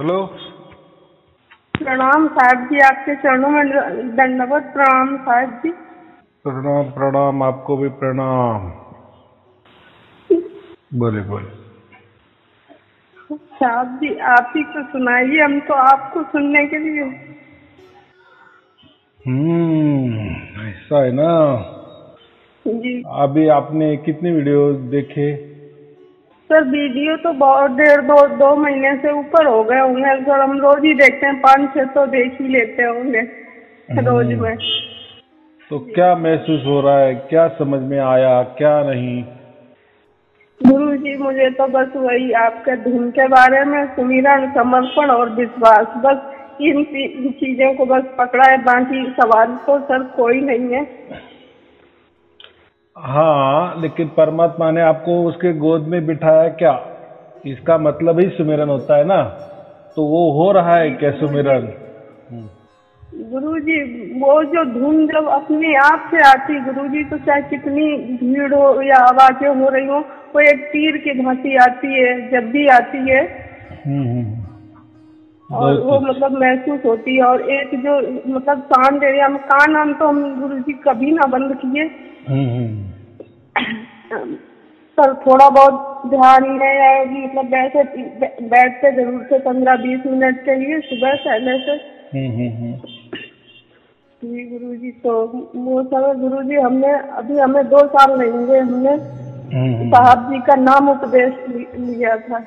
Hello. प्रणाम साहब जी, आपके चरणों में दंडवत प्रणाम साहब जी। प्रणाम प्रणाम, आपको भी प्रणाम। बोले बोले। साहब जी आप ही को सुनाइए, हम तो आपको सुनने के लिए। ऐसा है ना। जी अभी आपने कितने वीडियो देखे? सर वीडियो तो बहुत देर दो महीने से ऊपर हो गए होंगे सर। हम रोज ही देखते हैं, 5-6 तो देख ही लेते होंगे रोज में। तो क्या महसूस हो रहा है, क्या समझ में आया, क्या नहीं? गुरु जी मुझे तो बस वही आपके धुन के बारे में, सुमिरन, समर्पण और विश्वास, बस इन चीजों को बस पकड़ा है। बाकी सवाल तो सर कोई नहीं है। हाँ, लेकिन परमात्मा ने आपको उसके गोद में बिठाया क्या? इसका मतलब ही सुमिरन होता है ना। तो वो हो रहा है क्या सुमिरन? गुरुजी वो जो धुन जब अपने आप से आती गुरुजी, तो चाहे कितनी भीड़ हो या आवाजें हो रही हो, वो एक तीर की भांति आती है जब भी आती है। और वो मतलब महसूस होती है। और एक जो मतलब शांत एरिया में कान हम तो हम गुरुजी कभी ना बंद किए। पर थोड़ा बहुत ध्यान में या मतलब वैसे बैठते जरूर थे 15-20 मिनट के लिए सुबह पहले से। जी गुरुजी, तो वो समय गुरुजी हमने अभी हमें 2 साल नहीं हुए, हमने साहब जी का नाम उपदेश लिया था।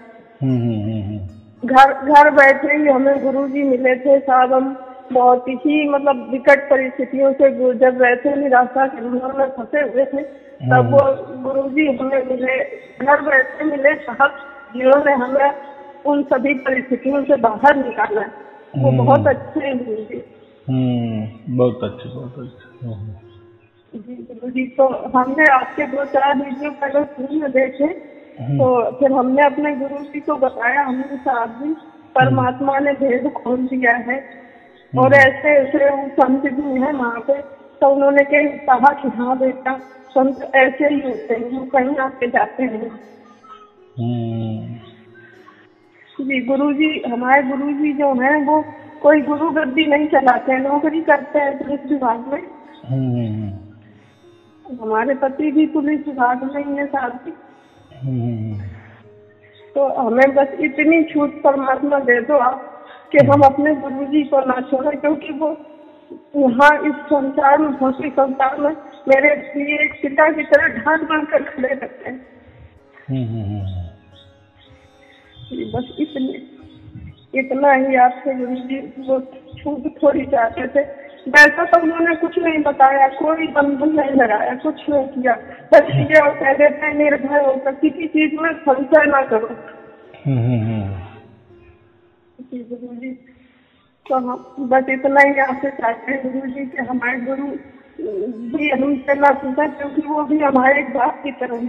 घर बैठे ही हमें गुरुजी मिले थे साहब। हम बहुत ही मतलब विकट परिस्थितियों से गुजर रहे थे, निराशा के अंदर में फंसे हुए थे। तब वो गुरुजी हमें मिले, घर बैठे मिले साहब, जिन्होंने हमें उन सभी परिस्थितियों से बाहर निकाला। वो बहुत अच्छे हैं गुरुजी। बहुत अच्छे, बहुत अच्छे। जी गुरुजी, तो हमने आपके 2-4 वीडियो पहले फोन में देखे, तो फिर हमने अपने गुरु जी को बताया, हमने साहब जी परमात्मा ने भेद खोल दिया है और ऐसे ऐसे संत जी हैं वहाँ पे। तो उन्होंने कहा कि हाँ बेटा, संत ऐसे ही होते हैं, वो कहीं आके जाते हैं। जी गुरुजी, हमारे गुरुजी जो हैं वो कोई गुरु गद्दी नहीं चलाते हैं, नौकरी करते हैं पुलिस विभाग में। हमारे पति भी पुलिस विभाग में ही है साहब जी। तो हमें बस इतनी छूट परमात्मा दे दो आप कि हम अपने गुरुजी को ना छोड़ें, क्योंकि वो यहाँ इस संसार में, भौतिक संसार में मेरे लिए एक पिता की तरह ढाल बनकर खड़े रहते हैं। बस इतना ही आपसे गुरुजी वो छूट थोड़ी चाहते थे। वैसा तो उन्होंने कुछ नहीं बताया, कोई बंधन नहीं लगाया, कुछ नहीं किया। बस ये और कह देते हैं निर्भय होकर किसी चीज में संशय ना करो। जी गुरुजी, तो हम बस इतना ही आपसे चाहते हैं गुरुजी कि हमारे गुरु भी हमसे ना पूछा, क्योंकि वो भी हमारे एक बाप की तरह है।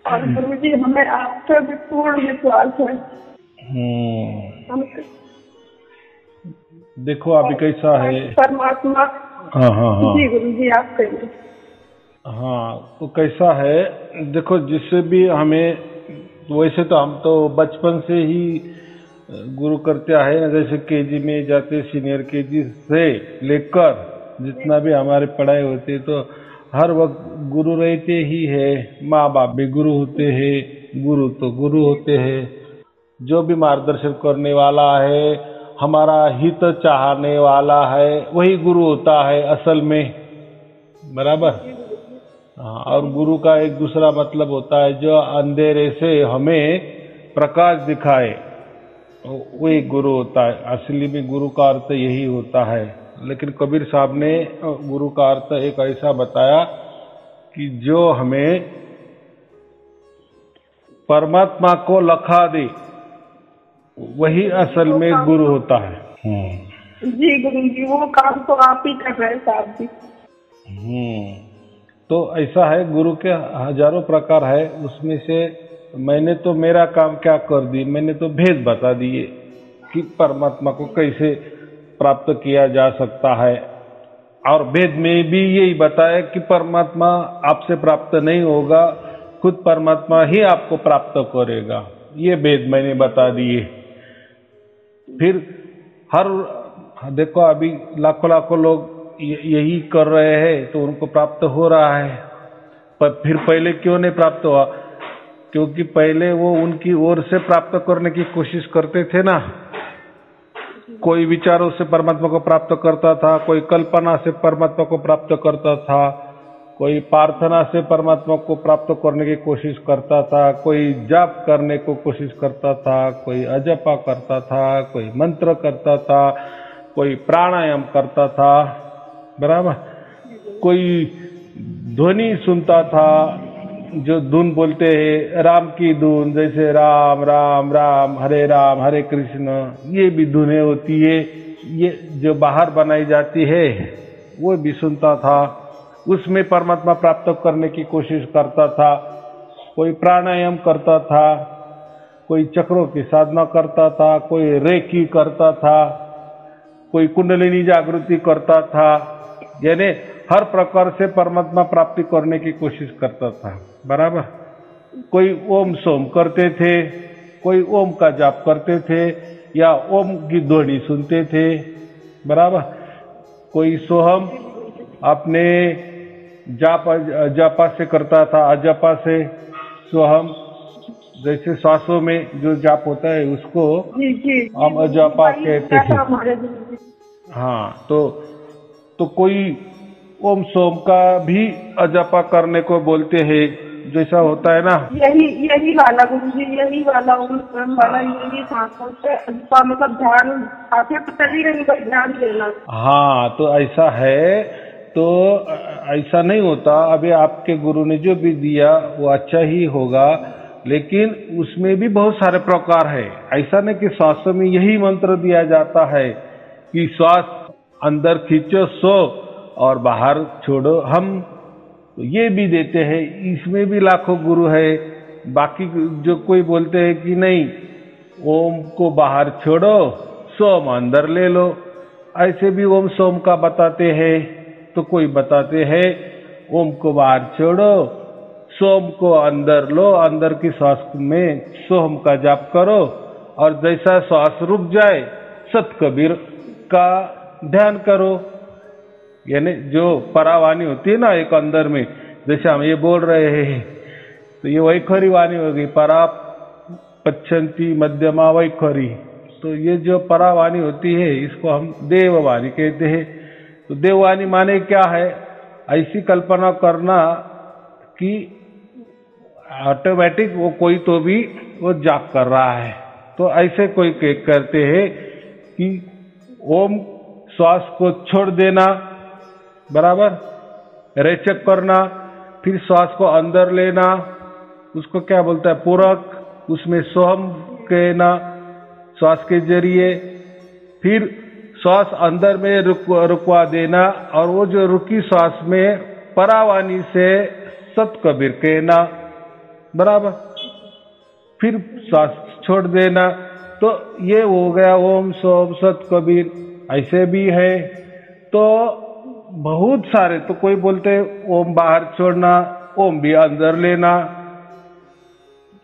और गुरुजी हमें आप पर भी पूर्ण विश्वास है। देखो अभी कैसा है परमात्मा। हाँ जी गुरुजी आप कहिए। हाँ, तो कैसा है, देखो जिससे भी हमें, वैसे तो हम तो बचपन से ही गुरु करते आए ना, जैसे केजी में जाते, सीनियर केजी से लेकर जितना भी हमारे पढ़ाई होती, तो हर वक्त गुरु रहते ही है। माँ बाप भी गुरु होते हैं, गुरु तो गुरु होते हैं। जो भी मार्गदर्शन करने वाला है, हमारा हित चाहने वाला है, वही गुरु होता है असल में, बराबर। हाँ, और गुरु का एक दूसरा मतलब होता है जो अंधेरे से हमें प्रकाश दिखाए, वही गुरु होता है। असली में गुरु का अर्थ यही होता है। लेकिन कबीर साहब ने गुरु का अर्थ एक ऐसा बताया कि जो हमें परमात्मा को लखा दे, वही असल में गुरु होता है। जी गुरुजी, वो काम तो आप ही कर रहे हैं साहब जी। तो ऐसा है, गुरु के हजारों प्रकार है, उसमें से मैंने तो मेरा काम क्या कर दी, मैंने तो भेद बता दिए कि परमात्मा को कैसे प्राप्त किया जा सकता है। और वेद में भी यही बताया कि परमात्मा आपसे प्राप्त नहीं होगा, खुद परमात्मा ही आपको प्राप्त करेगा। ये वेद मैंने बता दिए। फिर हर देखो अभी लाखों लाखों लोग यही कर रहे हैं तो उनको प्राप्त हो रहा है, पर फिर पहले क्यों नहीं प्राप्त हुआ? क्योंकि पहले वो उनकी ओर से प्राप्त करने की कोशिश करते थे ना। कोई विचारों से परमात्मा को प्राप्त करता था, कोई कल्पना से परमात्मा को प्राप्त करता था, कोई प्रार्थना से परमात्मा को प्राप्त करने की कोशिश करता था, कोई जाप करने को कोशिश करता था, कोई अजपा करता था, कोई मंत्र करता था, कोई प्राणायाम करता था, बराबर। कोई ध्वनि सुनता था, जो धुन बोलते हैं राम की धुन, जैसे राम राम राम हरे कृष्ण, ये भी धुनें होती है, ये जो बाहर बनाई जाती है वो भी सुनता था, उसमें परमात्मा प्राप्त करने की कोशिश करता था। कोई प्राणायाम करता था, कोई चक्रों की साधना करता था, कोई रेकी करता था, कोई कुंडलिनी जागृति करता था, यानी हर प्रकार से परमात्मा प्राप्ति करने की कोशिश करता था, बराबर। कोई ओम सोम करते थे, कोई ओम का जाप करते थे या ओम की ध्वनि सुनते थे, बराबर। कोई सोहम अपने जापा से करता था, अजपा से सोहम, जैसे श्वासों में जो जाप होता है उसको हम अजपा कहते हैं। हाँ, तो कोई ओम सोम का भी अजपा करने को बोलते हैं, जैसा होता है ना। यही वाला गुरुजी, यही वाला ओम सोम वाला, यही सांसों से अजपा, मतलब ध्यान आते तो चली रही पर ध्यान देना। हाँ, तो ऐसा है, तो ऐसा नहीं होता। अभी आपके गुरु ने जो भी दिया वो अच्छा ही होगा, लेकिन उसमें भी बहुत सारे प्रकार है। ऐसा नहीं कि श्वासों में यही मंत्र दिया जाता है कि श्वास अंदर खींचो 100 और बाहर छोड़ो हम, ये भी देते हैं। इसमें भी लाखों गुरु है। बाकी जो कोई बोलते हैं कि नहीं, ओम को बाहर छोड़ो, सोम अंदर ले लो, ऐसे भी ओम सोम का बताते हैं। तो कोई बताते हैं ओम को बाहर छोड़ो, सोम को अंदर लो, अंदर की श्वास में सोम का जाप करो, और जैसा श्वास रुक जाए सत कबीर का ध्यान करो। यानी जो परावाणी होती है ना एक अंदर में, जैसे हम ये बोल रहे हैं, तो ये वैखरी वाणी हो गई, परा पच्छन्ति मध्यमा वैखरी। तो ये जो परावाणी होती है इसको हम देववाणी कहते हैं। तो देववाणी माने क्या है? ऐसी कल्पना करना कि ऑटोमेटिक वो कोई तो भी वो जाप कर रहा है। तो ऐसे कोई करते हैं कि ओम श्वास को छोड़ देना, बराबर, रेचक करना, फिर श्वास को अंदर लेना, उसको क्या बोलता है? पूरक। उसमें सोहम कहना श्वास के जरिए, फिर श्वास अंदर में रुकवा देना, और वो जो रुकी श्वास में परावाणी से सत कबीर कहना, बराबर, फिर श्वास छोड़ देना। तो ये हो गया ओम सोम सत कबीर। ऐसे भी है तो बहुत सारे। तो कोई बोलते हैं ओम बाहर छोड़ना, ओम भी अंदर लेना।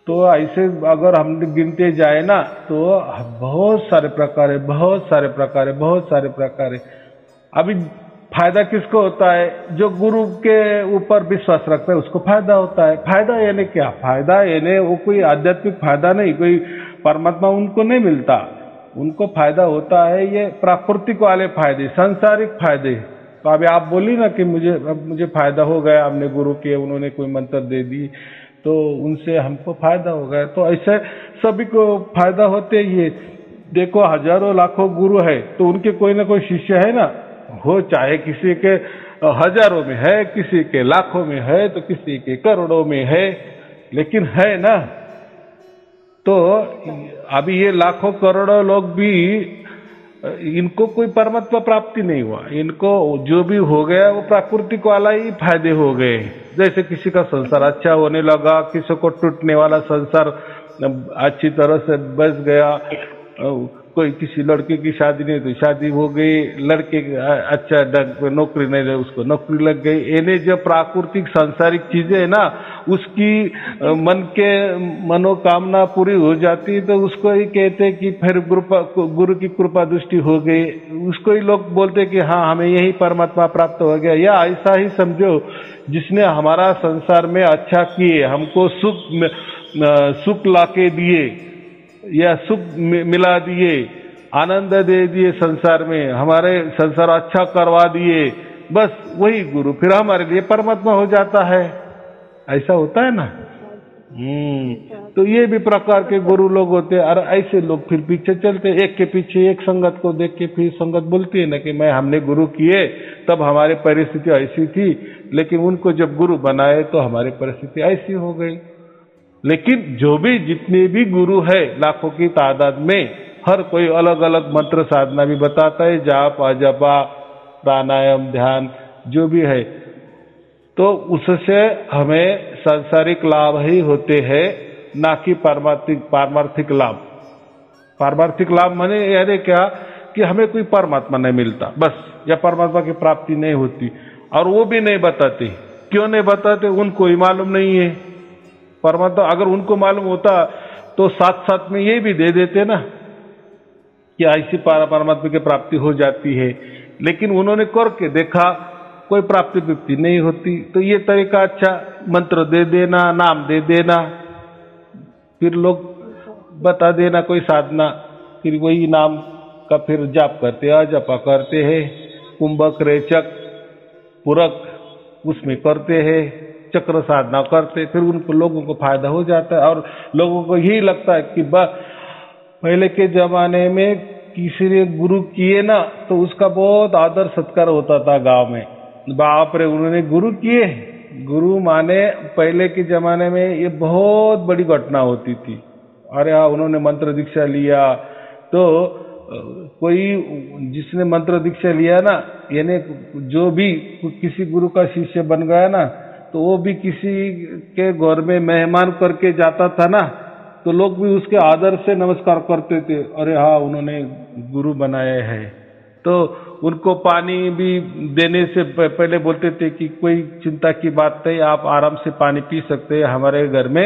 तो ऐसे अगर हम गिनते जाए ना तो बहुत सारे प्रकार है, बहुत सारे प्रकार है, बहुत सारे प्रकार है। अभी फायदा किसको होता है? जो गुरु के ऊपर विश्वास रखता है उसको फायदा होता है। फायदा यानी क्या? फायदा यानी वो कोई आध्यात्मिक फायदा नहीं, कोई परमात्मा उनको नहीं मिलता। उनको फायदा होता है ये प्राकृतिक वाले फायदे, सांसारिक फायदे। तो अभी आप बोली ना कि मुझे फायदा हो गया, हमने गुरु के, उन्होंने कोई मंत्र दे दी तो उनसे हमको फायदा हो गया। तो ऐसे सभी को फायदा होते ही है। देखो हजारों लाखों गुरु है तो उनके कोई ना कोई शिष्य है ना, हो चाहे किसी के हजारों में है, किसी के लाखों में है, तो किसी के करोड़ों में है, लेकिन है ना। तो अभी ये लाखों करोड़ों लोग भी, इनको कोई परमात्मा प्राप्ति नहीं हुआ। इनको जो भी हो गया वो प्राकृतिक वाला ही फायदे हो गए। जैसे किसी का संसार अच्छा होने लगा, किसी को टूटने वाला संसार अच्छी तरह से बच गया, कोई किसी लड़के की शादी नहीं तो शादी हो गई, लड़के अच्छा ढंग पे नौकरी नहीं रही उसको नौकरी लग गई। इन्हें जो प्राकृतिक सांसारिक चीजें है ना, उसकी मन के मनोकामना पूरी हो जाती तो उसको ही कहते कि फिर गुरु की कृपा दृष्टि हो गई, उसको ही लोग बोलते कि हाँ हमें यही परमात्मा प्राप्त हो गया। या ऐसा ही समझो जिसने हमारा संसार में अच्छा किए, हमको सुख लाके दिए या सुख मिला दिए, आनंद दे दिए संसार में, हमारे संसार अच्छा करवा दिए, बस वही गुरु फिर हमारे लिए परमात्मा हो जाता है। ऐसा होता है ना। तो ये भी प्रकार के गुरु लोग होते हैं। और ऐसे लोग फिर पीछे चलते, एक के पीछे एक संगत को देख के फिर संगत बोलती है ना कि हमने गुरु किए तब हमारी परिस्थिति ऐसी थी, लेकिन उनको जब गुरु बनाए तो हमारी परिस्थिति ऐसी हो गई। लेकिन जो भी जितने भी गुरु है लाखों की तादाद में, हर कोई अलग अलग मंत्र साधना भी बताता है, जाप अजपा प्राणायाम ध्यान जो भी है, तो उससे हमें सांसारिक लाभ ही होते हैं, ना कि पारमार्थिक लाभ। पारमार्थिक लाभ माने यानी क्या कि हमें कोई परमात्मा नहीं मिलता बस, या परमात्मा की प्राप्ति नहीं होती, और वो भी नहीं बताते। क्यों नहीं बताते? उनको ही मालूम नहीं है परमात्मा। अगर उनको मालूम होता तो साथ साथ में ये भी दे देते ना कि ऐसी परमात्मा की प्राप्ति हो जाती है, लेकिन उन्होंने करके देखा कोई प्राप्ति नहीं होती। तो ये तरीका अच्छा, मंत्र दे देना, नाम दे देना, फिर लोग बता देना कोई साधना, फिर वही नाम का फिर जाप करते हैं, जपा करते हैं, कुंभक रेचक पूरक उसमें करते हैं, चक्र साधना करते, फिर उनको लोगों को फायदा हो जाता है। और लोगों को यही लगता है कि पहले के जमाने में किसी ने गुरु किए ना तो उसका बहुत आदर सत्कार होता था गांव में, बाप रे उन्होंने गुरु किए। गुरु माने पहले के जमाने में ये बहुत बड़ी घटना होती थी। अरे हाँ उन्होंने मंत्र दीक्षा लिया, तो कोई जिसने मंत्र दीक्षा लिया ना, यानी जो भी किसी गुरु का शिष्य बन गया ना, तो वो भी किसी के घर में मेहमान करके जाता था ना, तो लोग भी उसके आदर से नमस्कार करते थे, अरे हाँ उन्होंने गुरु बनाए हैं। तो उनको पानी भी देने से पहले बोलते थे कि कोई चिंता की बात नहीं, आप आराम से पानी पी सकते हैं, हमारे घर में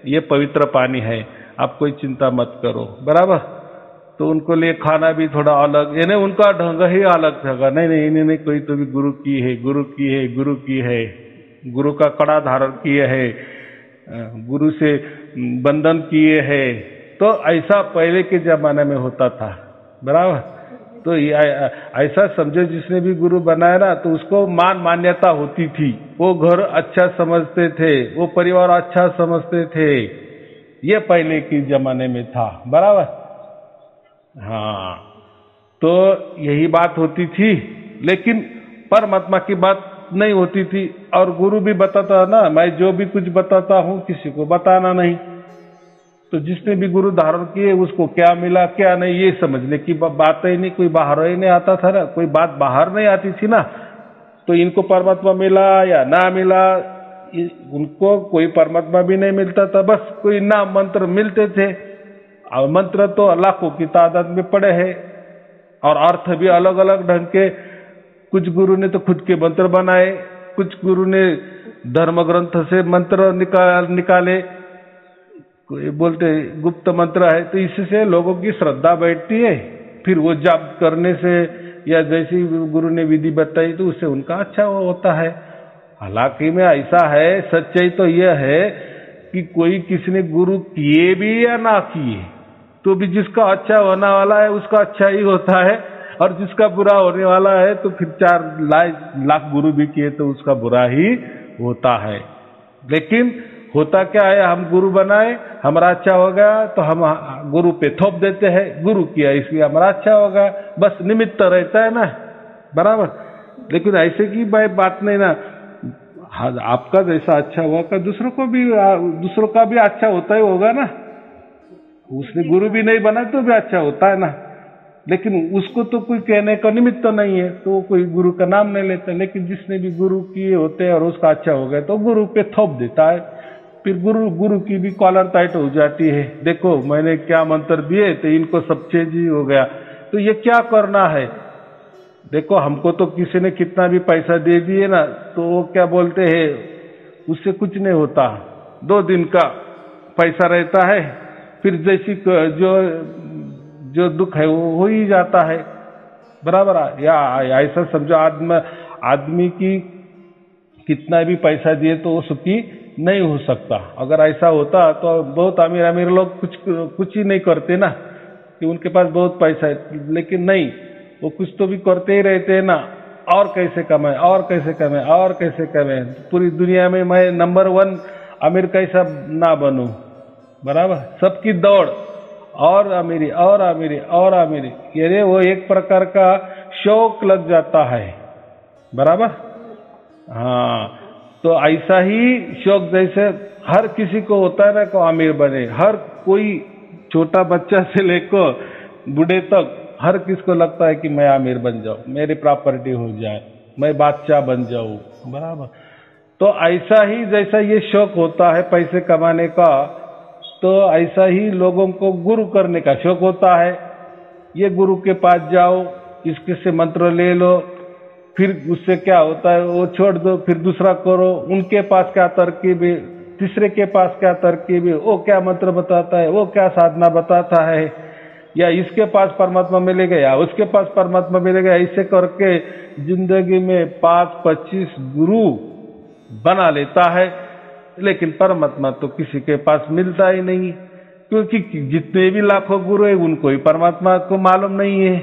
ये पवित्र पानी है, आप कोई चिंता मत करो, बराबर। तो उनको लिए खाना भी थोड़ा अलग, यानी उनका ढंग ही अलग था। नहीं इन्होंने कोई तो भी गुरु की है, गुरु की है, गुरु की है, गुरु का कड़ा धारण किए है, गुरु से बंधन किए हैं। तो ऐसा पहले के जमाने में होता था, बराबर। तो ऐसा समझो जिसने भी गुरु बनाया ना तो उसको मान मान्यता होती थी, वो घर अच्छा समझते थे, वो परिवार अच्छा समझते थे, ये पहले के जमाने में था, बराबर। हाँ तो यही बात होती थी, लेकिन परमात्मा की बात नहीं होती थी। और गुरु भी बताता ना, मैं जो भी कुछ बताता हूँ किसी को बताना नहीं। तो जिसने भी गुरु धारण किए उसको क्या मिला क्या नहीं ये समझने की बात ही नहीं, कोई बाहर ही नहीं आता था ना, कोई बात बाहर नहीं आती थी ना। तो इनको परमात्मा मिला या ना मिला, उनको कोई परमात्मा भी नहीं मिलता था, बस कोई नाम मंत्र मिलते थे। और मंत्र तो लाखों की तादाद में पड़े हैं, और अर्थ भी अलग अलग ढंग के। कुछ गुरु ने तो खुद के मंत्र बनाए, कुछ गुरु ने धर्म ग्रंथ से मंत्र निकाले, कोई बोलते गुप्त मंत्र है। तो इससे लोगों की श्रद्धा बैठती है, फिर वो जाप करने से या जैसी गुरु ने विधि बताई तो उससे उनका अच्छा होता है। हालांकि में ऐसा है, सच्चाई तो यह है कि कोई किसी ने गुरु किए भी या ना किए तो भी जिसका अच्छा होने वाला है उसका अच्छा ही होता है, और जिसका बुरा होने वाला है तो फिर 4 लाख गुरु भी किए तो उसका बुरा ही होता है। लेकिन होता क्या है, हम गुरु बनाए, हमारा अच्छा हो गया तो हम गुरु पे थोप देते हैं, गुरु किया इसलिए हमारा अच्छा हो गया, बस निमित्त रहता है ना, बराबर। लेकिन ऐसे की बात नहीं ना, आपका जैसा अच्छा हुआ का दूसरों का भी अच्छा होता ही होगा ना। उसने गुरु भी नहीं बना तो भी अच्छा होता है ना, लेकिन उसको तो कोई कहने का निमित्त नहीं है तो कोई गुरु का नाम नहीं लेता। लेकिन जिसने भी गुरु किए होते हैं और उसका अच्छा हो गया तो गुरु पे थोप देता है, फिर गुरु गुरु की भी कॉलर टाइट हो जाती है, देखो मैंने क्या मंत्र दिए तो इनको सब चेंज ही हो गया, तो ये क्या करना है। देखो हमको तो किसी ने कितना भी पैसा दे दिए ना, तो वो क्या बोलते हैं उससे कुछ नहीं होता, 2 दिन का पैसा रहता है, फिर जैसी जो दुख है वो हो ही जाता है, बराबर है। या ऐसा समझो आदमी की कितना भी पैसा दिए तो वो सुखी नहीं हो सकता। अगर ऐसा होता तो बहुत अमीर अमीर लोग कुछ ही नहीं करते ना, कि उनके पास बहुत पैसा है, लेकिन नहीं, वो कुछ तो भी करते ही रहते हैं ना, और कैसे कमाए और कैसे कमाए और कैसे कमाए, पूरी दुनिया में मैं नंबर 1 अमीर कैसा ना बनूं, बराबर। सबकी दौड़ और अमीरी और अमीरी और अमीरी, ये वो एक प्रकार का शौक लग जाता है, बराबर। हाँ, तो ऐसा ही शौक जैसे हर किसी को होता है ना को अमीर बने, हर कोई छोटा बच्चा से लेकर बूढ़े तक हर किसको लगता है कि मैं अमीर बन जाऊं, मेरी प्रॉपर्टी हो जाए, मैं बादशाह बन जाऊं, बराबर। तो ऐसा ही जैसा ये शौक होता है पैसे कमाने का, तो ऐसा ही लोगों को गुरु करने का शौक होता है। ये गुरु के पास जाओ, इसके से मंत्र ले लो, फिर उससे क्या होता है वो छोड़ दो, फिर दूसरा करो, उनके पास क्या तरकीब है, तीसरे के पास क्या तरकीब है, वो क्या मंत्र बताता है, वो क्या साधना बताता है, या इसके पास परमात्मा मिलेगा या उसके पास परमात्मा मिलेगा, ऐसे करके जिंदगी में 5-25 गुरु बना लेता है, लेकिन परमात्मा तो किसी के पास मिलता ही नहीं, क्योंकि जितने भी लाखों गुरु है उनको ही परमात्मा को मालूम नहीं है,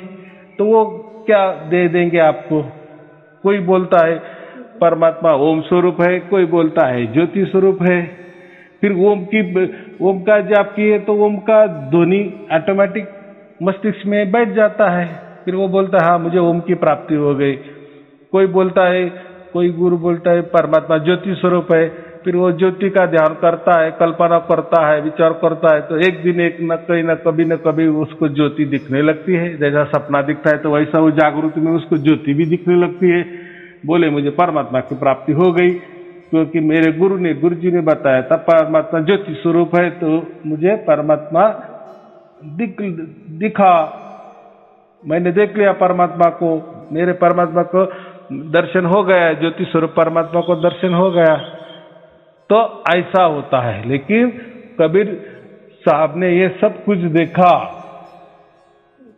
तो वो क्या दे देंगे आपको। कोई बोलता है परमात्मा ओम स्वरूप है, कोई बोलता है ज्योति स्वरूप है, फिर ओम का जाप किए तो ओम का ध्वनि ऑटोमेटिक मस्तिष्क में बैठ जाता है, फिर वो बोलता है हाँ मुझे ओम की प्राप्ति हो गई। कोई बोलता है, कोई गुरु बोलता है परमात्मा ज्योति स्वरूप है, फिर वो ज्योति का ध्यान करता है, कल्पना करता है, विचार करता है, तो एक दिन एक न कहीं न कभी उसको ज्योति दिखने लगती है। जैसा सपना दिखता है तो वैसा वो जागृति में उसको ज्योति भी दिखने लगती है। बोले मुझे परमात्मा की प्राप्ति हो गई, क्योंकि मेरे गुरु जी ने बताया था परमात्मा ज्योति स्वरूप है, तो मुझे परमात्मा दिखा, मैंने देख लिया परमात्मा को, मेरे परमात्मा को दर्शन हो गया, ज्योति स्वरूप परमात्मा को दर्शन हो गया। तो ऐसा होता है। लेकिन कबीर साहब ने ये सब कुछ देखा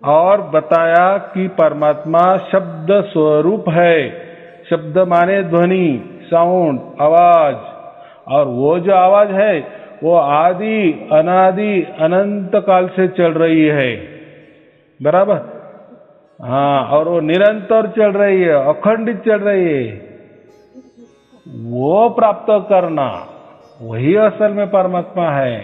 और बताया कि परमात्मा शब्द स्वरूप है। शब्द माने ध्वनि, साउंड, आवाज, और वो जो आवाज है वो आदि अनादि अनंत काल से चल रही है, बराबर। हाँ, और वो निरंतर चल रही है, अखंडित चल रही है। वो प्राप्त करना वही असल में परमात्मा है।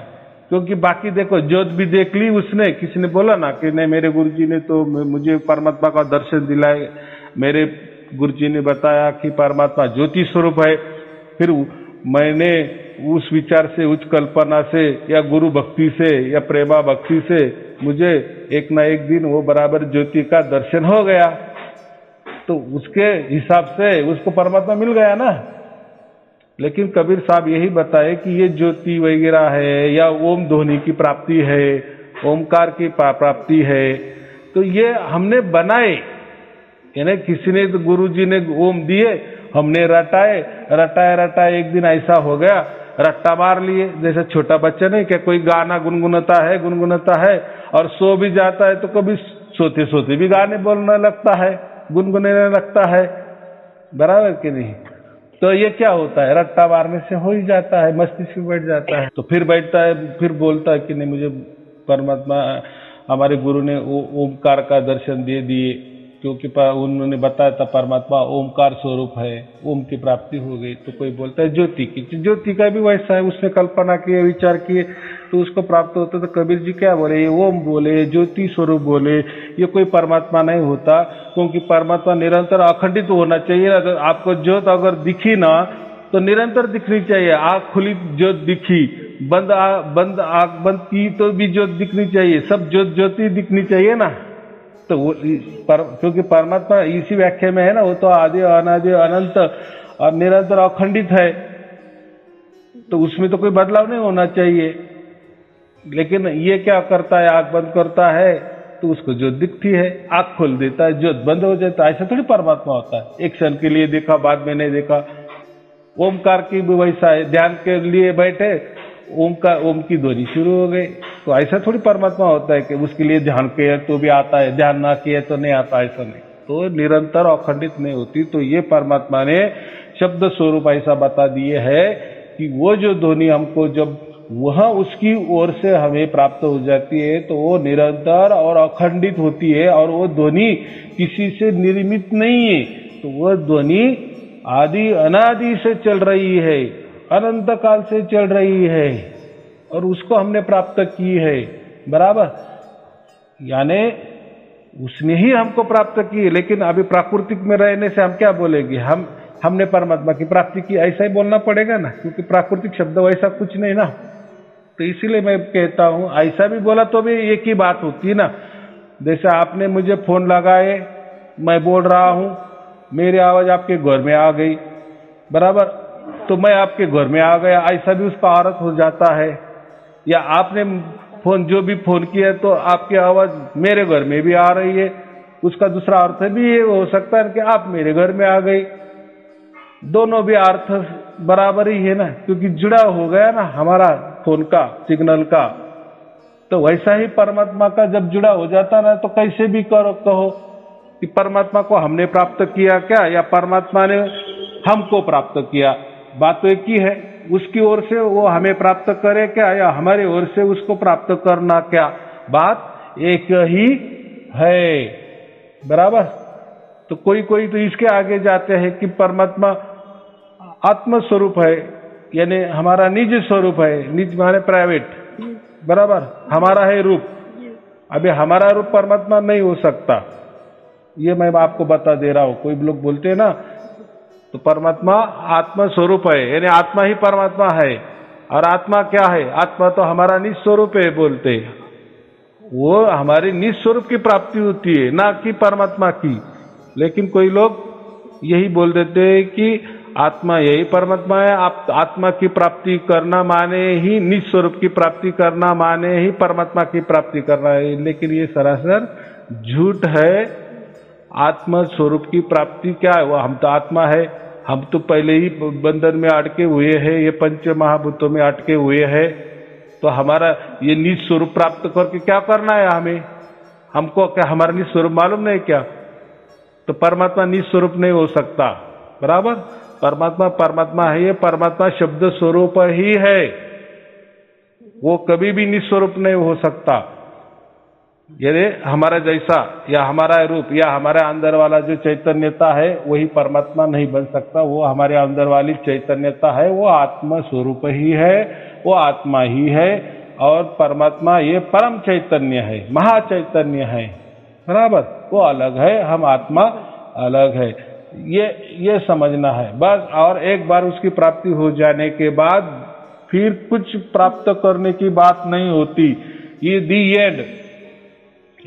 क्योंकि बाकी देखो ज्योत भी देख ली उसने, किसी ने बोला ना कि नहीं मेरे गुरुजी ने तो मुझे परमात्मा का दर्शन दिलाए, मेरे गुरुजी ने बताया कि परमात्मा ज्योति स्वरूप है, फिर मैंने उस विचार से, उच्च कल्पना से, या गुरु भक्ति से, या प्रेमा भक्ति से मुझे एक ना एक दिन वो बराबर ज्योति का दर्शन हो गया, तो उसके हिसाब से उसको परमात्मा मिल गया ना। लेकिन कबीर साहब यही बताए कि ये ज्योति वगैरह है, या ओम ध्वनि की प्राप्ति है, ओमकार की प्राप्ति है, तो ये हमने बनाए, यानी किसी ने तो गुरु जी ने ओम दिए, हमने रटाए, एक दिन ऐसा हो गया, रट्टा मार लिए। जैसे छोटा बच्चा नहीं क्या, कोई गाना गुनगुनाता है और सो भी जाता है, तो कभी सोते सोते भी गाने बोलने लगता है, गुनगुनाने लगता है, बराबर कि नहीं। तो ये क्या होता है, रट्टा मारने से हो ही जाता है, मस्तिष्क में बैठ जाता है। तो फिर बैठता है, फिर बोलता है कि नहीं मुझे परमात्मा, हमारे गुरु ने ओमकार का दर्शन दे दिए, क्योंकि उन्होंने बताया था परमात्मा ओमकार स्वरूप है, ओम की प्राप्ति हो गई। तो कोई बोलता है ज्योति की, ज्योति का भी वैसा है, उसने कल्पना किए, विचार किए, तो उसको प्राप्त होता। तो कबीर जी क्या बोले, ये ओम बोले, ज्योति स्वरूप बोले, ये कोई परमात्मा नहीं होता, क्योंकि परमात्मा निरंतर अखंडित होना चाहिए ना। तो आपको ज्योत अगर दिखी ना तो निरंतर दिखनी चाहिए। आंख खुली ज्योत दिखी, बंद आंख बंद की तो भी ज्योत दिखनी चाहिए, सब ज्योति दिखनी चाहिए ना। तो वो क्योंकि परमात्मा इसी व्याख्या में है ना, वो तो आदि अनादि अनंत और निरंतर अखंडित है। तो उसमें तो कोई बदलाव नहीं होना चाहिए। लेकिन ये क्या करता है, आंख बंद करता है तो उसको ज्योत दिखती है, आंख खोल देता है ज्योत बंद हो जाता है। ऐसा थोड़ी परमात्मा होता है, एक क्षण के लिए देखा बाद में नहीं देखा। ओमकार की भी वैसा है, ध्यान के लिए बैठे, ओम की ध्वनि शुरू हो गई, तो ऐसा थोड़ी परमात्मा होता है कि उसके लिए ध्यान किया तो भी आता है, ध्यान ना किया तो नहीं आता, ऐसा नहीं। तो निरंतर अखंडित नहीं होती। तो ये परमात्मा ने शब्द स्वरूप ऐसा बता दिए है कि वो जो ध्वनि हमको जब वह उसकी ओर से हमें प्राप्त हो जाती है तो वो निरंतर और अखंडित होती है, और वो ध्वनि किसी से निर्मित नहीं है। तो वह ध्वनि आदि अनादि से चल रही है, अनंत काल से चल रही है, और उसको हमने प्राप्त की है। बराबर, यानी उसने ही हमको प्राप्त की है। लेकिन अभी प्राकृतिक में रहने से हम क्या बोलेंगे, हमने परमात्मा की प्राप्ति की, ऐसा ही बोलना पड़ेगा ना, क्योंकि प्राकृतिक शब्द वैसा कुछ नहीं ना। तो इसीलिए मैं कहता हूं, ऐसा भी बोला तो भी एक ही बात होती है ना। जैसे आपने मुझे फोन लगाए, मैं बोल रहा हूं, मेरी आवाज आपके घर में आ गई, बराबर, तो मैं आपके घर में आ गया, ऐसा भी उसका अर्थ हो जाता है। या आपने फोन जो भी फोन किया तो आपकी आवाज मेरे घर में भी आ रही है, उसका दूसरा अर्थ भी ये हो सकता है कि आप मेरे घर में आ गई। दोनों भी अर्थ बराबर ही है ना, क्योंकि जुड़ा हो गया ना हमारा फोन का सिग्नल का। तो वैसा ही परमात्मा का जब जुड़ा हो जाता ना, तो कैसे भी कहो कि परमात्मा को हमने प्राप्त किया क्या, या परमात्मा ने हमको प्राप्त किया, बात तो एक ही है। उसकी ओर से वो हमें प्राप्त करे क्या, या हमारे ओर से उसको प्राप्त करना क्या, बात एक ही है। बराबर। तो कोई तो इसके आगे जाते हैं कि परमात्मा आत्म स्वरूप है, यानी हमारा निज स्वरूप है, निज माने प्राइवेट, बराबर, हमारा है रूप। अभी हमारा रूप परमात्मा नहीं हो सकता, ये मैं आपको बता दे रहा हूं। कोई लोग बोलते हैं ना, तो परमात्मा आत्म स्वरूप है, यानी आत्मा ही परमात्मा है। और आत्मा क्या है, आत्मा तो हमारा निज स्वरूप है बोलते हैं। वो हमारी निज स्वरूप की प्राप्ति होती है, ना कि परमात्मा की। लेकिन कोई लोग यही बोल देते हैं कि आत्मा यही परमात्मा है, आत्मा की प्राप्ति करना माने ही निज स्वरूप की प्राप्ति करना माने ही परमात्मा की प्राप्ति करना है। लेकिन ये सरासर झूठ है। आत्मा स्वरूप की प्राप्ति क्या है, वो हम तो आत्मा है, हम तो पहले ही बंधन में अटके हुए हैं, ये पंच महाभूतों में अटके हुए हैं। तो हमारा ये निज स्वरूप प्राप्त करके क्या करना है हमें, हमको क्या हमारा निज स्वरूप मालूम नहीं क्या? तो परमात्मा निज स्वरूप नहीं हो सकता। बराबर, परमात्मा है, ये परमात्मा शब्द स्वरूप ही है, वो कभी भी निज स्वरूप नहीं हो सकता। यदि हमारा जैसा या हमारा रूप या हमारे अंदर वाला जो चैतन्यता है वही परमात्मा नहीं बन सकता। वो हमारे अंदर वाली चैतन्यता है, वो आत्मा स्वरूप ही है, वो आत्मा ही है। और परमात्मा ये परम चैतन्य है, महाचैतन्य है। बराबर, वो अलग है, हम आत्मा अलग है। ये समझना है बस। और एक बार उसकी प्राप्ति हो जाने के बाद फिर कुछ प्राप्त करने की बात नहीं होती। ये दी एंड।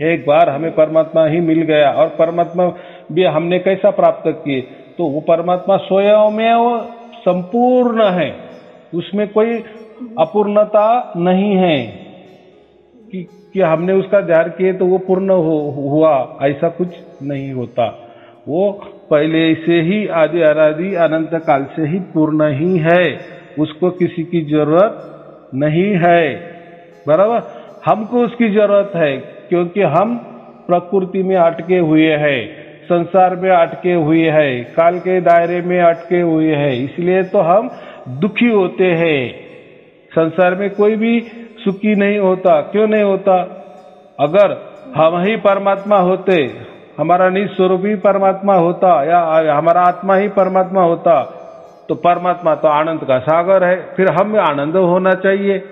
एक बार हमें परमात्मा ही मिल गया, और परमात्मा भी हमने कैसा प्राप्त किए, तो वो परमात्मा स्वयं में वो संपूर्ण है, उसमें कोई अपूर्णता नहीं है कि हमने उसका ध्यान किए तो वो पूर्ण हुआ, ऐसा कुछ नहीं होता। वो पहले से ही आदि अनादि अनंत काल से ही पूर्ण ही है, उसको किसी की जरूरत नहीं है। बराबर, हमको उसकी जरूरत है, क्योंकि हम प्रकृति में अटके हुए हैं, संसार में अटके हुए हैं, काल के दायरे में अटके हुए हैं, इसलिए तो हम दुखी होते हैं। संसार में कोई भी सुखी नहीं होता। क्यों नहीं होता? अगर हम ही परमात्मा होते, हमारा निज स्वरूप ही परमात्मा होता, या हमारा आत्मा ही परमात्मा होता, तो परमात्मा तो आनंद का सागर है, फिर हम आनंद होना चाहिए,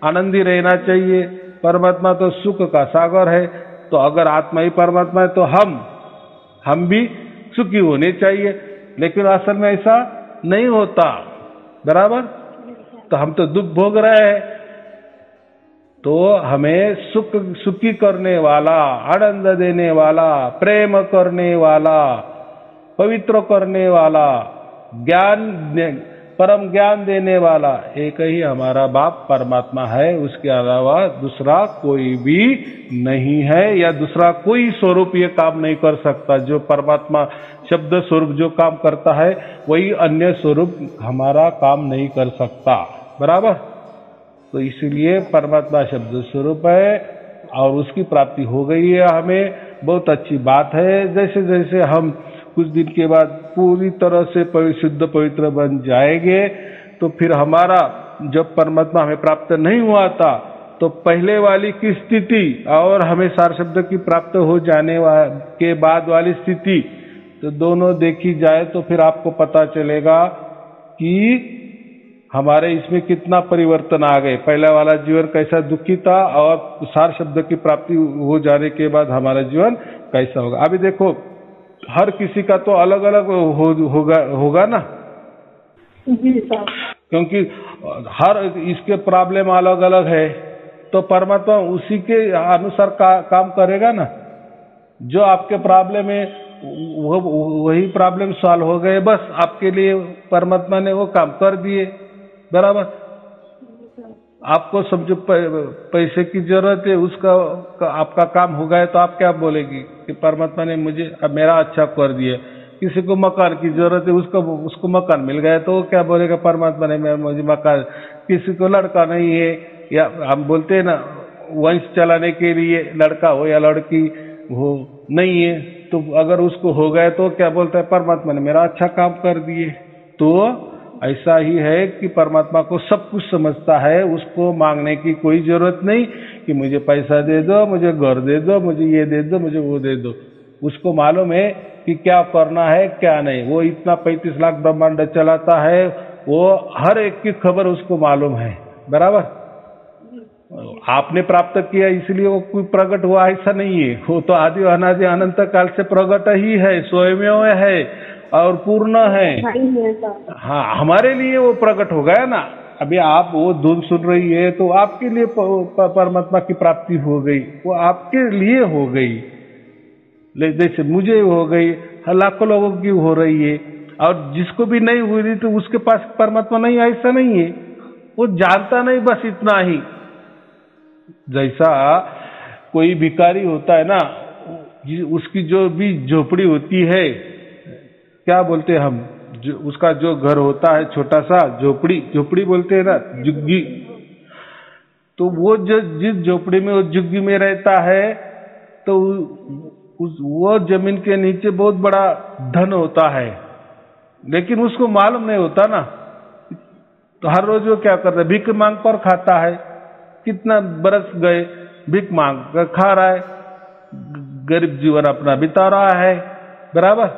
आनंदी रहना चाहिए। परमात्मा तो सुख का सागर है। तो अगर आत्मा ही परमात्मा है तो हम भी सुखी होने चाहिए। लेकिन असल में ऐसा नहीं होता। बराबर, तो हम तो दुख भोग रहे हैं। तो हमें सुखी करने वाला, आनंद देने वाला, प्रेम करने वाला, पवित्र करने वाला, ज्ञान परम ज्ञान देने वाला एक ही हमारा बाप परमात्मा है, उसके अलावा दूसरा कोई भी नहीं है, या दूसरा कोई स्वरूप ये काम नहीं कर सकता। जो परमात्मा शब्द स्वरूप जो काम करता है वही अन्य स्वरूप हमारा काम नहीं कर सकता, बराबर। तो इसलिए परमात्मा शब्द स्वरूप है और उसकी प्राप्ति हो गई है हमें, बहुत अच्छी बात है। जैसे जैसे हम कुछ दिन के बाद पूरी तरह से शुद्ध पवित्र बन जाएंगे तो फिर हमारा जब परमात्मा हमें प्राप्त नहीं हुआ था तो पहले वाली की स्थिति और हमें सार शब्द की प्राप्त हो जाने के बाद वाली स्थिति, तो दोनों देखी जाए तो फिर आपको पता चलेगा कि हमारे इसमें कितना परिवर्तन आ गए। पहला वाला जीवन कैसा दुखी था और सार शब्द की प्राप्ति हो जाने के बाद हमारा जीवन कैसा होगा। अभी देखो हर किसी का तो अलग अलग होगा ना जी सर, क्योंकि हर इसके प्रॉब्लम अलग अलग है, तो परमात्मा उसी के अनुसार काम करेगा ना। जो आपके प्रॉब्लम है वही प्रॉब्लम सॉल्व हो गए, बस आपके लिए परमात्मा ने वो काम कर दिए, बराबर। आपको समझो पैसे की जरूरत है, उसका आपका काम हो गया तो आप क्या बोलेगी कि परमात्मा ने मुझे मेरा अच्छा कर दिया। किसी को मकान की जरूरत है, उसको मकान मिल गया तो वो क्या बोलेगा, परमात्मा ने मुझे मकान। किसी को लड़का नहीं है, या हम बोलते हैं ना वंश चलाने के लिए लड़का हो या लड़की हो नहीं है, तो अगर उसको हो गया तो क्या बोलता है, परमात्मा ने मेरा अच्छा काम कर दिए। तो ऐसा ही है कि परमात्मा को सब कुछ समझता है, उसको मांगने की कोई जरूरत नहीं कि मुझे पैसा दे दो, मुझे घर दे दो, मुझे ये दे दो, मुझे वो दे दो। उसको मालूम है कि क्या करना है क्या नहीं। वो इतना 35 लाख ब्रह्मांड चलाता है, वो हर एक की खबर उसको मालूम है, बराबर। आपने प्राप्त किया इसलिए वो कोई प्रकट हुआ ऐसा नहीं है, वो तो आदि अनादि अनंत काल से प्रकट ही है, स्वयं है और पूर्ण है। हाँ, हमारे लिए वो प्रकट हो गया ना। अभी आप वो धुन सुन रही है तो आपके लिए परमात्मा की प्राप्ति हो गई, वो आपके लिए हो गई। जैसे मुझे हो गई, लाखों लोगों की हो रही है, और जिसको भी नहीं हुई थी तो उसके पास परमात्मा नहीं, ऐसा नहीं है। वो जानता नहीं, बस इतना ही। जैसा कोई भिखारी होता है ना, उसकी जो भी झोपड़ी होती है, क्या बोलते हैं हम, उसका जो घर होता है छोटा सा झोपड़ी बोलते हैं ना, झुग्गी। तो वो जिस झोपड़ी में, वो झुग्गी में रहता है, तो वो जमीन के नीचे बहुत बड़ा धन होता है, लेकिन उसको मालूम नहीं होता ना। तो हर रोज वो क्या करता है, भीख मांग कर खाता है। कितना बरस गए भीख मांग कर खा रहा है, गरीब जीवन अपना बिता रहा है, बराबर।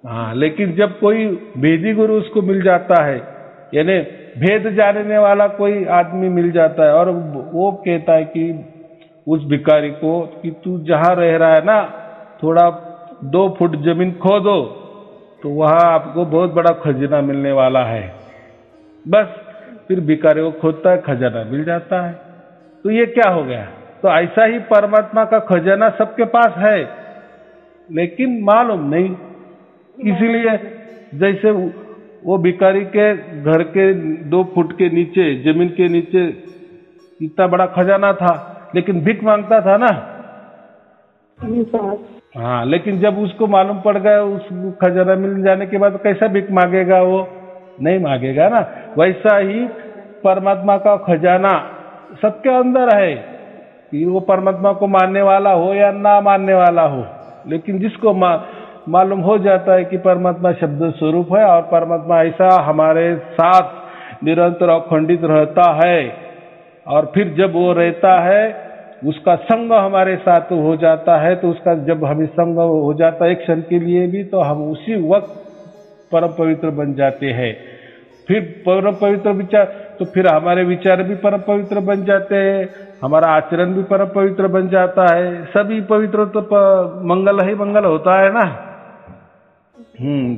हाँ, लेकिन जब कोई भेदी गुरु उसको मिल जाता है, यानी भेद जानने वाला कोई आदमी मिल जाता है, और वो कहता है कि उस भिखारी को कि तू जहां रह रहा है ना, थोड़ा 2 फुट जमीन खोदो तो वहां आपको बहुत बड़ा खजाना मिलने वाला है। बस फिर भिखारी को खोदता है, खजाना मिल जाता है। तो ये क्या हो गया? तो ऐसा ही परमात्मा का खजाना सबके पास है, लेकिन मालूम नहीं। इसीलिए जैसे वो भिखारी के घर के 2 फुट के नीचे, जमीन के नीचे इतना बड़ा खजाना था, लेकिन भीख मांगता था ना। हाँ, लेकिन जब उसको मालूम पड़ गया उस खजाना मिल जाने के बाद कैसा भीख मांगेगा, वो नहीं मांगेगा ना। वैसा ही परमात्मा का खजाना सबके अंदर है, कि वो परमात्मा को मानने वाला हो या ना मानने वाला हो, लेकिन जिसको मालूम हो जाता है कि परमात्मा शब्द स्वरूप है और परमात्मा ऐसा हमारे साथ निरंतर अखंडित रहता है, और फिर जब वो रहता है उसका संग हमारे साथ हो जाता है, तो उसका जब हमें संग हो जाता है एक क्षण के लिए भी, तो हम उसी वक्त परम पवित्र बन जाते हैं। फिर परम पवित्र विचार, तो फिर हमारे विचार भी परम पवित्र बन जाते हैं, हमारा आचरण भी परम पवित्र बन जाता है। सभी पवित्र तो मंगल ही मंगल होता है ना।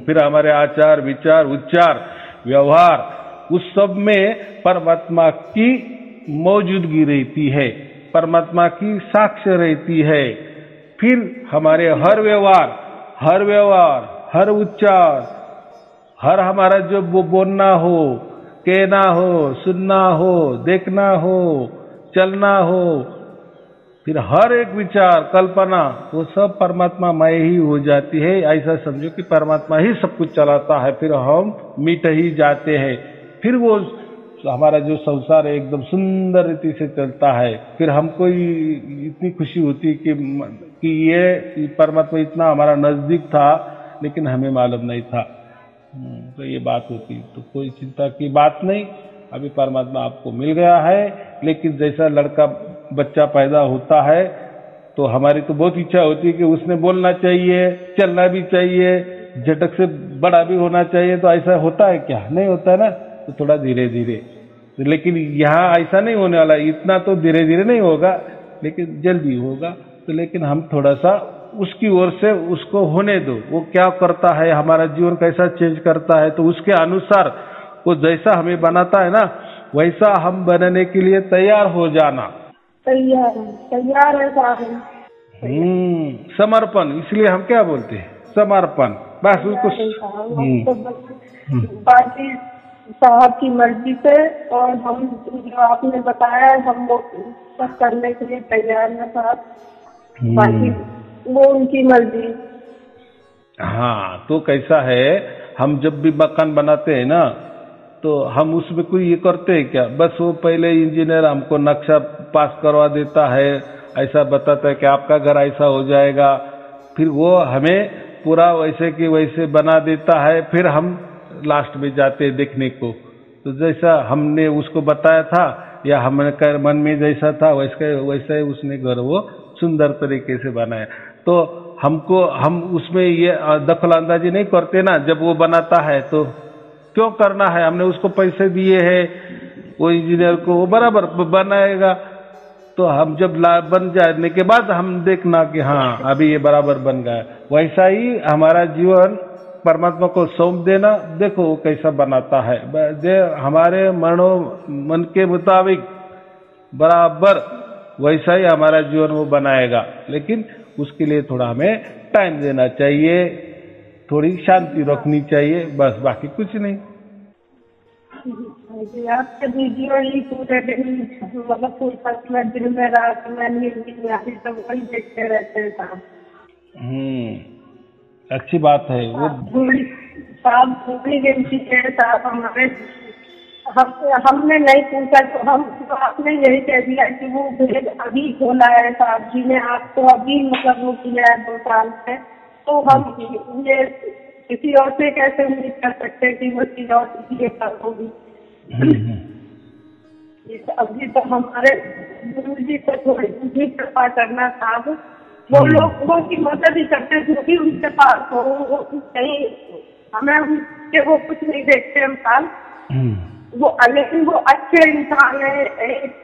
फिर हमारे आचार, विचार, उच्चार, व्यवहार, उस सब में परमात्मा की मौजूदगी रहती है, परमात्मा की साक्ष्य रहती है। फिर हमारे हर व्यवहार, हर उच्चार, हर हमारा जो वो बोलना हो, कहना हो, सुनना हो, देखना हो, चलना हो, फिर हर एक विचार, कल्पना, वो सब परमात्मा मय ही हो जाती है। ऐसा समझो कि परमात्मा ही सब कुछ चलाता है, फिर हम मिट ही जाते हैं। फिर वो हमारा जो संसार है एकदम सुंदर रीति से चलता है। फिर हमको इतनी खुशी होती कि ये परमात्मा इतना हमारा नजदीक था, लेकिन हमें मालूम नहीं था। तो ये बात होती, तो कोई चिंता की बात नहीं। अभी परमात्मा आपको मिल गया है, लेकिन जैसा लड़का बच्चा पैदा होता है तो हमारी तो बहुत इच्छा होती है कि उसने बोलना चाहिए, चलना भी चाहिए, झटक से बड़ा भी होना चाहिए। तो ऐसा होता है क्या? नहीं होता ना। तो थोड़ा धीरे धीरे, लेकिन यहाँ ऐसा नहीं होने वाला, इतना तो धीरे धीरे नहीं होगा, लेकिन जल्दी होगा। तो लेकिन हम थोड़ा सा उसकी ओर से उसको होने दो, वो क्या करता है, हमारा जीवन कैसा चेंज करता है, तो उसके अनुसार वो जैसा हमें बनाता है ना, वैसा हम बनने के लिए तैयार हो जाना। तैयार है साहब। समर्पण, इसलिए हम क्या बोलते हैं, समर्पण। बस उसको बाकी साहब की मर्जी से, और हम जो आपने बताया हम वो सब करने के लिए तैयार हैं साहब। बाकी वो उनकी मर्जी। हाँ, तो कैसा है, हम जब भी मकान बनाते हैं ना, तो हम उसमें कोई ये करते हैं क्या? बस वो पहले इंजीनियर हमको नक्शा पास करवा देता है, ऐसा बताता है कि आपका घर ऐसा हो जाएगा, फिर वो हमें पूरा वैसे कि वैसे बना देता है। फिर हम लास्ट में जाते हैं देखने को, तो जैसा हमने उसको बताया था या हमारे मन में जैसा था वैसा ही उसने घर वो सुंदर तरीके से बनाया। तो हम उसमें ये दखल अंदाजी नहीं करते ना। जब वो बनाता है तो क्यों करना है, हमने उसको पैसे दिए हैं, वो इंजीनियर को, वो बराबर बनाएगा। तो हम जब बन जाने के बाद हम देखना कि हाँ अभी ये बराबर बन गया। वैसा ही हमारा जीवन परमात्मा को सौंप देना, देखो वो कैसा बनाता है, हमारे मन के मुताबिक बराबर वैसा ही हमारा जीवन वो बनाएगा। लेकिन उसके लिए थोड़ा हमें टाइम देना चाहिए, थोड़ी शांति रखनी चाहिए, बस, बाकी कुछ नहीं। आपके वीडियो ही पूरे दिन, मतलब पूरे दिन में, रात में, नींद में आती सब वही देखते रहते हैं साहब। अच्छी बात है वो साहब। पूरी गिनती है साहब हमारे। हमने नहीं पूछा तो हम तो आपने यही कह दिया कि वो भेद अभी खोला है साहब जी ने, आपको अभी मतलब वो किया है 2 साल से। तो हम ये किसी और से कैसे उम्मीद कर सकते हैं कि वो चीज और किसी के साथ होगी। अभी तो हमारे गुरु जी को थोड़ी उनकी कृपा करना साहब। वो लोगों की मदद ही करते हैं जो भी उनके पास हो। वो कहीं हमें उनके वो कुछ नहीं देखते हम साल। वो लेकिन वो अच्छे इंसान है,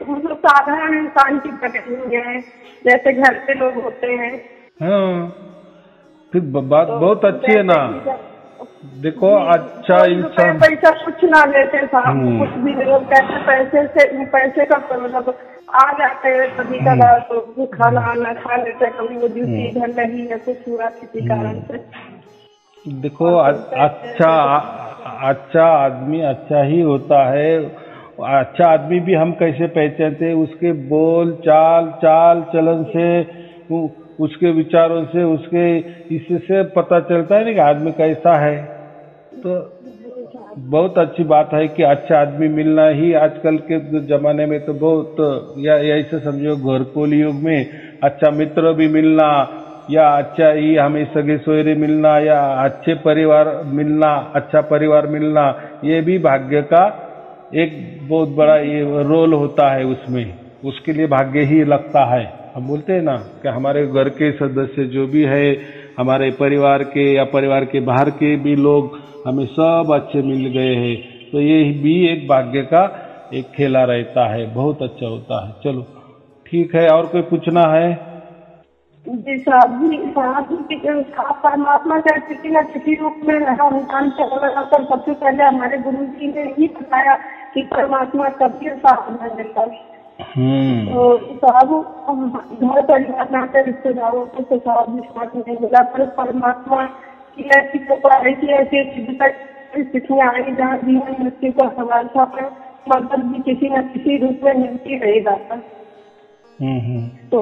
मतलब साधारण इंसान की तरह नहीं है, जैसे घर के लोग होते हैं। हाँ, फिर बात बहुत अच्छी है ना। देखो अच्छा इंसान, पैसा कुछ ना लेते साहब, कुछ भी लोग कहते पैसे का मतलब आ जाते हैं कभी कभार, तो खाना आना खा लेते हैं, कभी वो ड्यूटी घर नहीं है, कुछ हुआ किसी कारण से। देखो अच्छा आदमी अच्छा ही होता है। अच्छा आदमी भी हम कैसे पहचानते हैं? उसके बोल चाल चलन से, उसके विचारों से, उसके इससे पता चलता है ना कि आदमी कैसा है। तो बहुत अच्छी बात है कि अच्छा आदमी मिलना ही आजकल के जमाने में तो बहुत, या ऐसे समझो घरकोली युग में अच्छा मित्र भी मिलना, या अच्छा ही हमें सगे सोयरे मिलना, या अच्छे परिवार मिलना, अच्छा परिवार मिलना, ये भी भाग्य का एक बहुत बड़ा ये रोल होता है उसमें। उसके लिए भाग्य ही लगता है। हम बोलते हैं ना कि हमारे घर के सदस्य जो भी है, हमारे परिवार के या परिवार के बाहर के भी लोग हमें सब अच्छे मिल गए हैं, तो ये भी एक भाग्य का एक खेला रहता है, बहुत अच्छा होता है। चलो ठीक है, और कोई पूछना है? जी साहब जी, परमात्मा का किसी न किसी रूप में इंसान से कर। सबसे पहले हमारे गुरु जी ने ही बताया कि परमात्मा कभी साथ में देता है। तो साहब घर परिवार नाते रिश्तेदारों को तो साहब विश्वास नहीं मिला, पर परमात्मा की ऐसी कृपा है कि ऐसी परिस्थितियां आई जहाँ जीवन मृत्यु का सवाल था, पर मदद भी किसी न किसी रूप में मिलती रहेगा सर। तो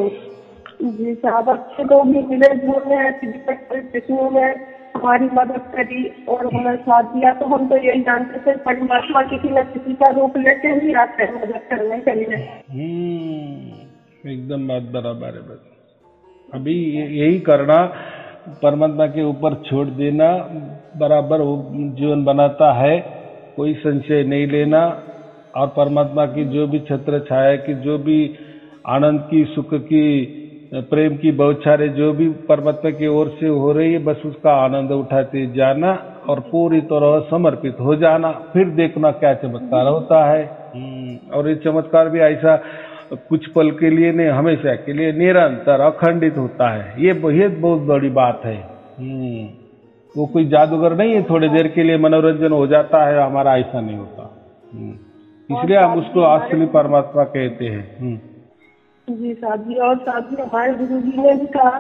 जी साहब, अच्छे लोग भी मिले जिन्होंने ऐसी विकट परिस्थितियों में हमारी मदद करी और हमें साथ दिया। तो हम तो यही जानते थे परमात्मा किसी न किसी का रूप लेके ही आते हैं मदद करने के लिए। एकदम बात बराबर है। बस अभी यही करना, परमात्मा के ऊपर छोड़ देना बराबर जीवन बनाता है, कोई संशय नहीं लेना। और परमात्मा की जो भी छत्र छाया की, जो भी आनंद की, सुख की, प्रेम की बौछारें जो भी परमात्मा की ओर से हो रही है, बस उसका आनंद उठाते जाना और पूरी तरह समर्पित हो जाना। फिर देखना क्या चमत्कार होता है। और ये चमत्कार भी ऐसा कुछ पल के लिए नहीं, हमेशा के लिए निरंतर अखंडित होता है। ये बहुत बड़ी बात है। वो कोई जादूगर नहीं है, थोड़ी देर के लिए मनोरंजन हो जाता है, हमारा ऐसा नहीं होता। इसलिए हम उसको असली परमात्मा कहते हैं। जी साहब जी, और साथ ही हमारे गुरु जी ने भी कहा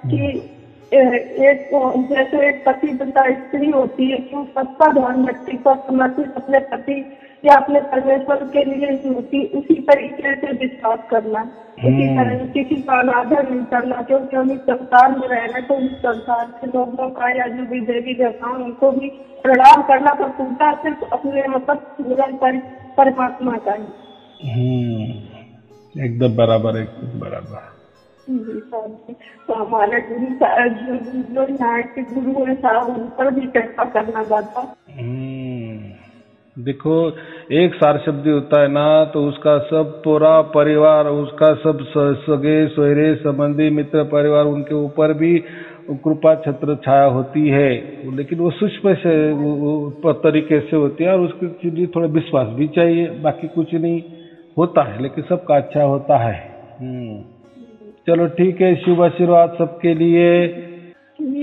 कि एक जैसे एक पतिव्रता स्त्री होती है कि सबका ध्यान रखती पर समर्पित अपने पति या अपने परमेश्वर के लिए ही होती, उसी तरीके से विश्वास करना, उसी तरह किसी का अनादर नहीं करना। क्योंकि हम इस संसार में रह रहे तो इस संसार के लोगों का या जो भी देवी देवता उनको भी प्रणाम करना, पर पूजा सिर्फ अपने मतलब निरंतर परमात्मा का ही। एकदम बराबर, एकदम बराबर। तो हमारे गुरु साहब जो यहाँ के गुरु है साहब, उन पर भी कृपा करना चाहता। देखो, एक सार शब्द होता है ना, तो उसका सब पूरा परिवार, उसका सब सगे सोहरे संबंधी मित्र परिवार, उनके ऊपर भी कृपा छत्र छाया होती है। लेकिन वो सूक्ष्म से तरीके से होती है और उसके लिए थोड़ा विश्वास भी चाहिए, बाकी कुछ नहीं होता है, लेकिन सबका अच्छा होता है। चलो ठीक है, शुभ आशीर्वाद सबके लिए।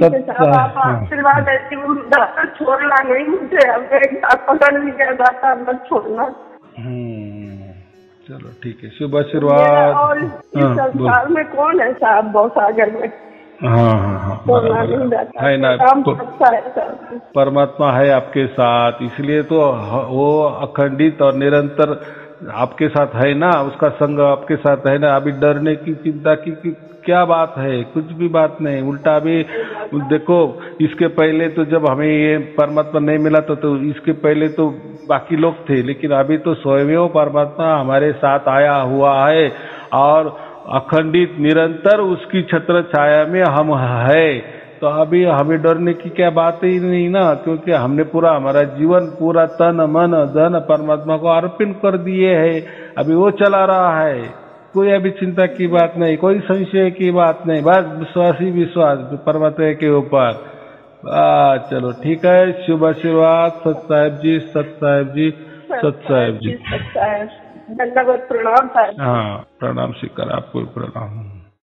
सब आशीर्वाद ऐसी छोड़ना नहीं मुझे, पकड़ लिया दाता मत छोड़ना। चलो ठीक है, शुभ आशीर्वाद। और इस संसार में कौन है साहब भवसागर में? हाँ, है ना, परमात्मा है आपके साथ, इसलिए तो वो अखंडित और निरंतर आपके साथ है ना, उसका संग आपके साथ है ना। अभी डरने की, चिंता की क्या बात है? कुछ भी बात नहीं, उल्टा अभी देखो, इसके पहले तो जब हमें ये परमात्मा नहीं मिला तो इसके पहले तो बाकी लोग थे, लेकिन अभी तो स्वयं परमात्मा हमारे साथ आया हुआ है और अखंडित निरंतर उसकी छत्र छाया में हम है। तो अभी हमें डरने की क्या बात ही नहीं ना, क्योंकि हमने पूरा हमारा जीवन पूरा तन मन धन परमात्मा को अर्पण कर दिए है। अभी वो चला रहा है, कोई अभी चिंता की बात नहीं, कोई संशय की बात नहीं, बस विश्वास ही विश्वास परमात्मा के ऊपर। चलो ठीक है, शुभ आशीर्वाद। सत साहेब जी, सत साहेब जी, सत साहेब जी, धन्यवाद, प्रणाम साहब। हाँ, प्रणाम स्वीकार, आपको प्रणाम।